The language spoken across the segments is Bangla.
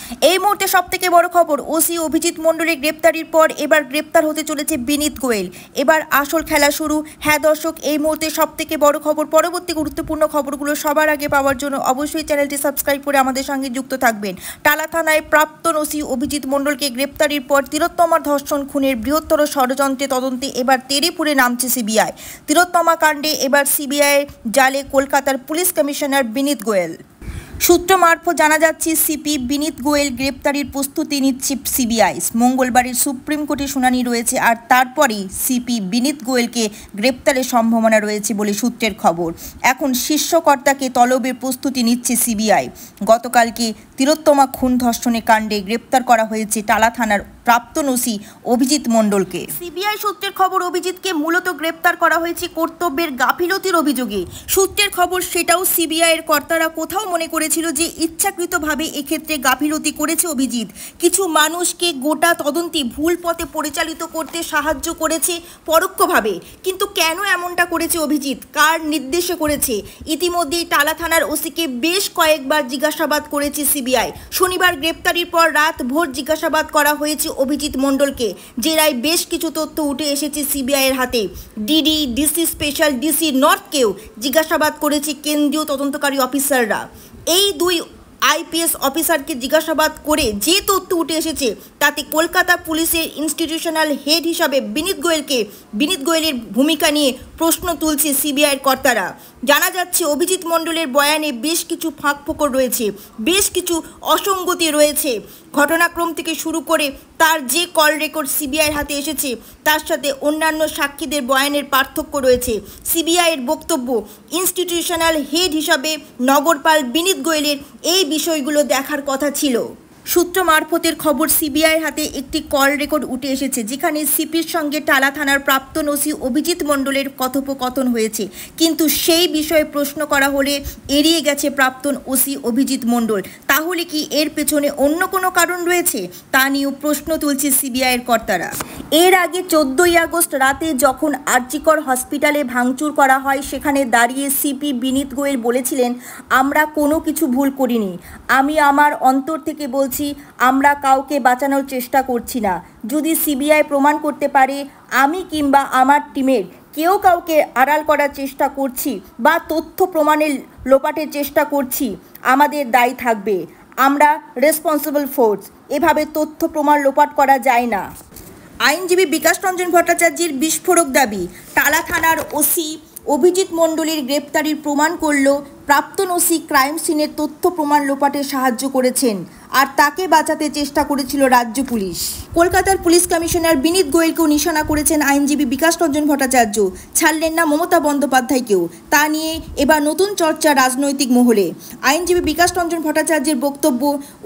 এই মুহূর্তে সবথেকে বড় খবর, ওসি অভিজিৎ মণ্ডলের গ্রেপ্তারির পর এবার গ্রেপ্তার হতে চলেছে বিনীত গোয়েল। এবার আসল খেলা শুরু। হ্যাঁ দর্শক, এই মুহূর্তে সবথেকে বড় খবর, পরবর্তী গুরুত্বপূর্ণ খবরগুলো সবার আগে পাওয়ার জন্য অবশ্যই চ্যানেলটি সাবস্ক্রাইব করে আমাদের সঙ্গে যুক্ত থাকবেন। টালা থানায় প্রাক্তন ওসি অভিজিৎ মণ্ডলকে গ্রেপ্তারির পর তিলোত্তমার ধর্ষণ খুনের বৃহত্তর ষড়যন্ত্রে তদন্তে এবার তেড়েপুরে নামছে সিবিআই। তিলোত্তমা কাণ্ডে এবার সিবিআই জালে কলকাতার পুলিশ কমিশনার বিনীত গোয়েল। সূত্র মারফত জানা যাচ্ছে সিপি বিনীত গোয়েল গ্রেপ্তারির প্রস্তুতি নিচ্ছে সিবিআই। মঙ্গলবারের সুপ্রিম কোর্টে শুনানি রয়েছে, আর তারপরেই সিপি বিনীত গোয়েলকে গ্রেপ্তারের সম্ভাবনা রয়েছে বলে সূত্রের খবর। এখন শীর্ষকর্তাকে তলবের প্রস্তুতি নিচ্ছে সিবিআই। গতকালকে তিলোত্তমা খুন ধর্ষণের কাণ্ডে গ্রেপ্তার করা হয়েছে টালা থানার প্রাক্তন ওসি অভিজিৎ মণ্ডলকে। সিবিআই সূত্রের খবর, অভিজিৎকে মূলত গ্রেপ্তার করা হয়েছে কর্তব্যের গাফিলতির অভিযোগে। সূত্রের খবর, সেটাও সিবিআইয়ের কর্তারা কোথাও মনে করেছিল যে ইচ্ছাকৃতভাবে এক্ষেত্রে গাফিলতি করেছে অভিজিৎ। কিছু মানুষকে গোটা তদন্তে ভুল পথে পরিচালিত করতে সাহায্য করেছে পরোক্ষভাবে। কিন্তু কেন এমনটা করেছে অভিজিৎ, কার নির্দেশে করেছে? ইতিমধ্যেই টালা থানার ওসিকে বেশ কয়েকবার জিজ্ঞাসাবাদ করেছে সিবিআই। শনিবার গ্রেপ্তারির পর রাত ভোর জিজ্ঞাসাবাদ করা হয়েছে অভিজিৎ মণ্ডলকে। জেরায় বেশ কিছু তথ্য উঠে এসেছে সিবিআইয়ের হাতে। ডিডি, ডিসি স্পেশাল, ডিসি নর্থকেও জিজ্ঞাসাবাদ করেছে কেন্দ্রীয় তদন্তকারী অফিসাররা। এই দুই আইপিএস অফিসারকে জিজ্ঞাসাবাদ করে যে তথ্য উঠে এসেছে তাতে কলকাতা পুলিশের ইনস্টিটিউশনাল হেড হিসাবে বিনীত গোয়েলের ভূমিকা নিয়ে প্রশ্ন তুলছে সিবিআইয়ের কর্তারা। জানা যাচ্ছে অভিজিৎ মণ্ডলের বয়ানে বেশ কিছু ফাঁকফোকর রয়েছে, বেশ কিছু অসঙ্গতি রয়েছে। ঘটনাক্রম থেকে শুরু করে তার যে কল রেকর্ড সিবিআইয়ের হাতে এসেছে তার সাথে অন্যান্য সাক্ষীদের বয়ানের পার্থক্য রয়েছে। সিবিআইয়ের বক্তব্য, ইনস্টিটিউশনাল হেড হিসাবে নগরপাল বিনীত গোয়েলের এই বিষয়গুলো দেখার কথা ছিল। সূত্র মারফতের খবর, সিবিআইয়ের হাতে একটি কল রেকর্ড উঠে এসেছে যেখানে সিপির সঙ্গে টালা থানার প্রাক্তন ওসি অভিজিৎ মণ্ডলের কথোপকথন হয়েছে। কিন্তু সেই বিষয়ে প্রশ্ন করা হলে এড়িয়ে গেছে প্রাক্তন ওসি অভিজিৎ মণ্ডল। তাহলে কি এর পেছনে অন্য কোনো কারণ রয়েছে? তা নিয়েও প্রশ্ন তুলছে সিবিআইয়ের কর্তারা। এর আগে 14ই আগস্ট রাতে যখন আরজিকর হসপিটালে ভাঙচুর করা হয়, সেখানে দাঁড়িয়ে সিপি বিনীত গোয়েল বলেছিলেন, আমরা কোনো কিছু ভুল করিনি। আমি আমার অন্তর থেকে বলছি, আমরা কাউকে বাঁচানোর চেষ্টা করছি না। যদি সিবিআই প্রমাণ করতে পারে আমি কিংবা আমার টিমের কেউ কাউকে আড়াল করার চেষ্টা করছি বা তথ্য প্রমাণের লোপাটের চেষ্টা করছি, আমাদের দায়ী থাকবে। আমরা রেসপন্সিবল ফোর্স, এভাবে তথ্য প্রমাণ লোপাট করা যায় না। আইনজীবী বিকাশ রঞ্জন ভট্টাচার্যের বিস্ফোরক দাবি, টালা থানার ওসি অভিজিৎ মণ্ডলের গ্রেপ্তারির প্রমাণ করল প্রাক্তন ওসি ক্রাইম সিনের তথ্য প্রমাণ লোপাটে সাহায্য করেছেন, আর তাকে বাঁচাতে চেষ্টা করেছিল রাজ্য পুলিশ। কলকাতার পুলিশ কমিশনার বিনীত গোয়েলকেও নিশানা করেছেন আইনজীবী বিকাশ রঞ্জন ভট্টাচার্য, ছাড়লেন না মমতা বন্দ্যোপাধ্যায়কেও। তা নিয়ে এবার নতুন চর্চা রাজনৈতিক মহলে। আইনজীবী বিকাশ রঞ্জন ভট্টাচার্যের বক্তব্য,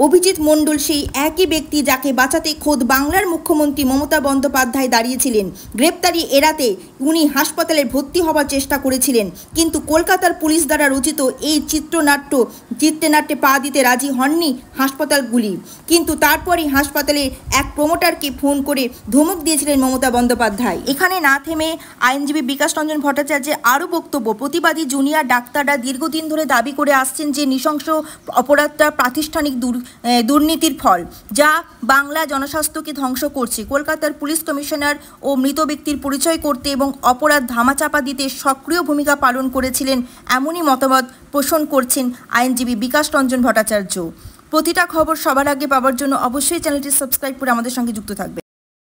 অভিজিৎ মণ্ডল সেই একই ব্যক্তি যাকে বাঁচাতে খোদ বাংলার মুখ্যমন্ত্রী মমতা বন্দ্যোপাধ্যায় দাঁড়িয়েছিলেন। গ্রেপ্তারি এড়াতে উনি হাসপাতালে ভর্তি হওয়ার চেষ্টা করেছিলেন, কিন্তু কলকাতার পুলিশ দ্বারা রচিত এই চিত্রনাট্যে পা দিতে রাজি হননি হাসপাতালগুলি। কিন্তু তারপরই হাসপাতালের এক প্রমোটারকে ফোন করে ধমক দিয়েছিলেন মমতা বন্দ্যোপাধ্যায়। এখানে না থেমে আইনজীবী বিকাশ রঞ্জন ভট্টাচার্যের আরও বক্তব্য, প্রতিবাদী জুনিয়র ডাক্তাররা দীর্ঘদিন ধরে দাবি করে আসছেন যে নৃশংস অপরাধটা প্রাতিষ্ঠানিক দুর্নীতির ফল, যা বাংলা জনস্বাস্থ্যকে ধ্বংস করছে। কলকাতার পুলিশ কমিশনার ও মৃত ব্যক্তির পরিচয় করতে এবং অপরাধ ধামাচাপা দিতে সক্রিয় ভূমিকা পালন করেছিলেন, এমনই মতামত পোষণ করছেন আইনজীবী বিকাশ রঞ্জন ভট্টাচার্য। প্রতিটা খবর সবার আগে পাওয়ার জন্য অবশ্যই চ্যানেলটি সাবস্ক্রাইব করে আমাদের সঙ্গে যুক্ত থাকবে।